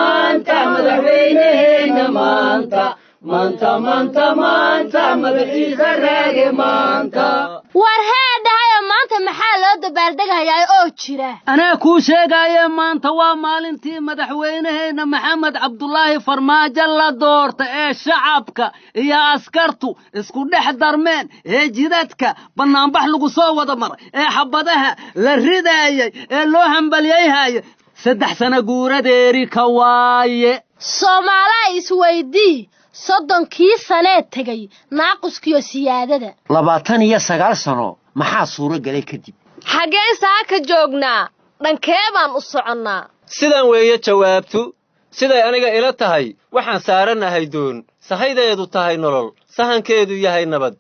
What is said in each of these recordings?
مانتا مدحوينهنا مانتا مدحيس الراقي مانتا warheedhahayo maanta maxaa loo dabaaldeghayaa oo jira anaa kuu sheegaya maanta waa maalintii madaxweynaheena maxamed cabdullaahi farmaajo la doorta ee shacabka iyo askartu isku dhex darmeen ee jidadka banaanbax lagu soo wada maray ee xabadaha la ridaayay ee loo hambaliyayhay 3 sano guuradeeri ka waaye Soomaaliya isweydii 30 sano tagay naaquskiyo siyaadada 29 sano maxaa suuro galay kadib xageen saaka joognaa dhankee baan u soconnaa sidan weeye jawaabtu siday aniga ila tahay waxaan saaranahay doon sahaydeedu tahay nolol sahankeedu yahay nabad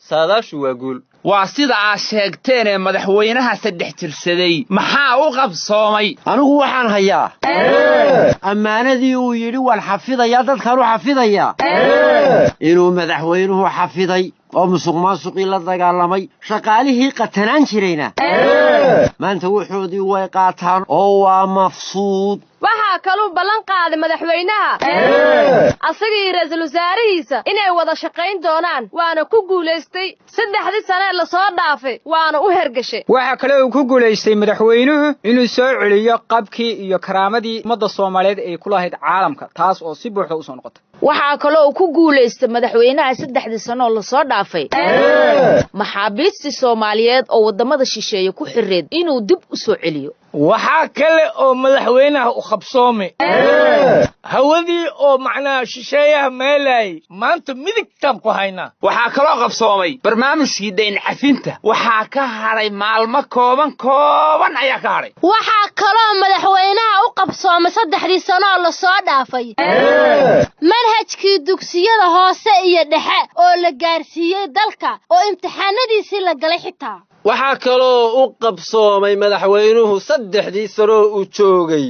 saadaashu waa guul waa sida aad sheegteen ee madaxweynaha 3 jirsaday maxaa u qabsoomay anigu waxaan hayaa ammaanadii uu yiri wal xafidaya dadkan u xafidaya inuu madaxweynuhu xafiday oo musuqmaasuqii la dagaalamay shaqaalihii qatanaan jirayna maanta wuxuudii way qaataan oo waa mafsuud waxa kaloo ballan qaaday madaxweynaha asagii ra'iisul wasaarihiisa inay wada shaqayn doonaan waana ku guuleystay 3 sano la soo dhaafay waana u hergashay waxa kale uu ku guuleystay madaxweynuhu inuu soo celiyo qabkii iyo karaamadii ummadda Soomaaliyeed ay ku lahayd caalamka taas oo si buuxda u soo noqotay waxa kale uu ku guuleystay madaxweynaha 3 sano la soo dhaafay maxaabiistii Soomaaliyeed oo wadamada shisheeye ku xireed inuu dib u soo celiyo waxa kale oo madaxweynaha u qabsoomay hawadii oo macnaa shisheeyaha meelay maanta midigtan ku hayna waxa kale oo qabsoomay barnaamijkii deyn cafinta waxa ka haray maalmo kooban ayaa ka haray waxa kale oo madaxweynaha u qabsoomay 3 sano la soo dhaafay manhajkii dugsiyada hoose iyo dhexe oo la gaarsiiyay dalka oo imtixaanadiisii la galay xitaa waxa kaloo u qabsoomay madaxweynuhu 3 sano uu joogay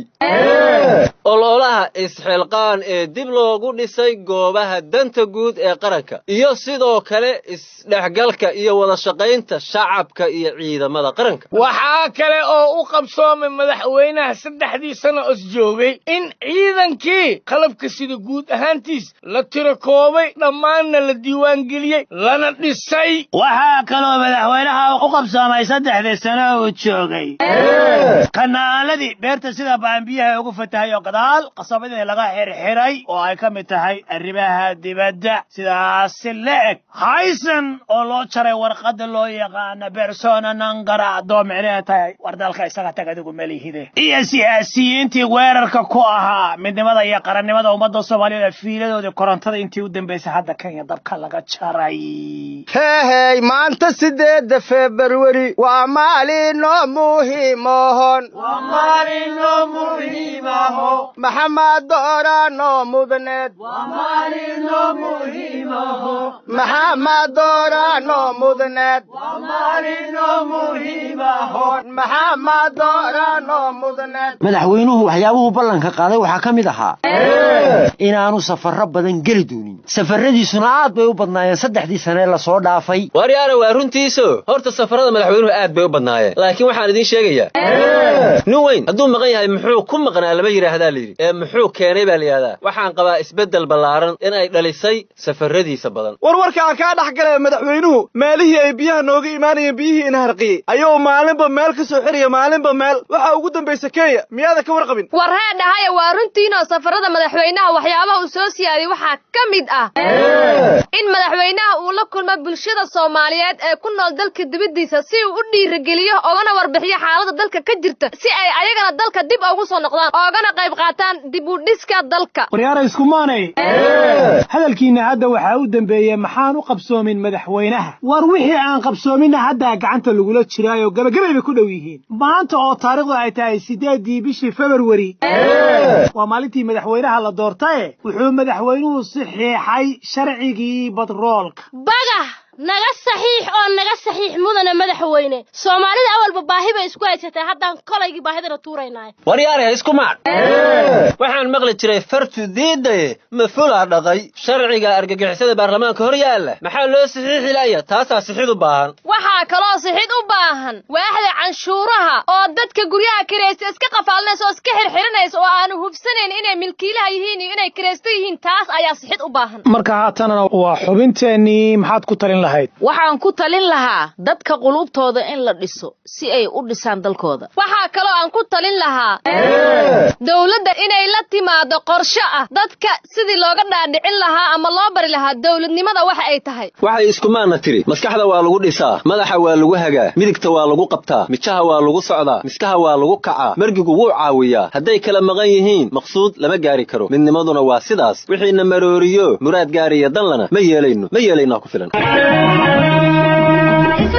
ololaha isxilqaan ee dib loogu dhisay goobaha danta guud ee qaranka iyo sidoo kale isdhexgalka iyo wada shaqaynta shacabka iyo ciidamada qaranka waxa kale oo u qabsoomay madaxweynaha 3 sano oo joogay in ciidankii qalabka sida guud ahaantiis la tiro koobay dhammaanna la diiwaan geliyay lana dhisay waxa kale oo madaxweynaha u qabsoomay 3 sano oo joogay kanaaladii beerta sida baambiyaha ugu fatahay oo gadaal qasabadii laga xirxiray oo ay ka mid tahay arrimaha dibadda sidaas leeg haysan oo loo jaray warqad loo yaqaan persona non grata micnaheedu tahay wardalka isaga tagadigu meelihide iyo siyaasiyiintii weerarka ku ahaa midnimada iyo qarannimada ummadda Soomaaliyeed fiiladooda korontada intii u dambeysay hadda Kenya dabka laga jaray hey maanta 8 February waa maalin muhiim ah محمد دورانو مدند ومالينو مهمه محمد دورانو مدند ومالينو مهمه محمد دورانو مدند madaxweynuhu waxyaabuhu ballanka qaaday waxa kamid ahaa inaanu safarro badan gali doonin safaradiisuna aad bay u badnaayeen 3 sano la soo dhaafay waryaana waa runtiiso horta safarada madaxweynuhu aad bay u badnaayeen laakiin waxaan idin sheegayaa nin weyn hadduu maqan yahay muxuu ku maqnaa lama yiraahdaa leeyahay ee muxuu keenay baa leeyahay waxaan qabaa isbedel ballaaran in ay dhalisay safaradiisa badan warwarka ka dhaxgalay madaxweynuhu meelihii ay biyaha nooga iimaanayeen biyihii in harqiyay ayuu maalinba meel ka soo xiriya maalinba meel waxa ugu dambeysay Kenya miyaada ka warqabin warheedhahay waa runtiina safarada madaxweynaha waxyaabaha uu soo siyaadiyay waxa kamid ah in madaxweynaha uu la kulmo bulshada Soomaaliyeed ee ku nool dalka dibadiisa si uu u dhiirigeliyo oo warbixiyo xaaladda dalka ka jirta si ay ayagana dalka dib ugu soo noqdaan oo qayb qaataan dib u dhiska dalka waryaara isku maanay hadalkiina hadda waxa uu dambeeyay maxaan u qabsoomin madaxweynaha war wixii aan qabso qabsoomina hadda gacanta lagula jiraayo gabagabay bay ku dhow yihiin maanta oo taariikhdu ay tahay 8 bishii February waa maalintii madaxweynaha la doortay wuxuu madaxweynuhu saxiixay sharcigii batroolka baga naga saxiix mudana madaxweyne Soomaalida awalba baahi bay isku haysatay haddaan kolaygi baahidana tuuraynaa waryaare isku maad waxaan maqli jiray fartu diiday ma fula dhaqay sharciga argagixisada baarlamaanka hor yaala maxaa loo saxiixi laaya taasa saxiix u baahan waxa kaloo saxiix u baahan waaxda canshuuraha oo dadka guryaha kireysta iska qafaalnayso oo iska xirxirinayso oo aan hubsanayn inay milkiilaha yihiin iyo inay kireysta yihiin taas ayaa saxiix u baahan marka haatan waa xubinteeni maxaad ku talin waxaan ku talin lahaa dadka qulubtooda in la dhiso si ay u dhisaan dalkooda waxa kale aan ku talin lahaa dawladda inay la timaado qorshe ah dadka sidii looga dhaadhicin lahaa ama loo bari lahaa dawladnimada waxa ay tahay waxay isku maana tiri maskaxda waa lagu dhisaa madaxa waa lagu hagaa midigta waa lagu qabtaa mijaha waa lagu socdaa miskaha waa lagu kacaa margigu wuu caawiyaa hadday kala maqan yihiin maqsuud lama gaari karo midnimaduna waa sidaas wixiina marooriyo muraad gaariya danlana ma yeelayno ku filan. It's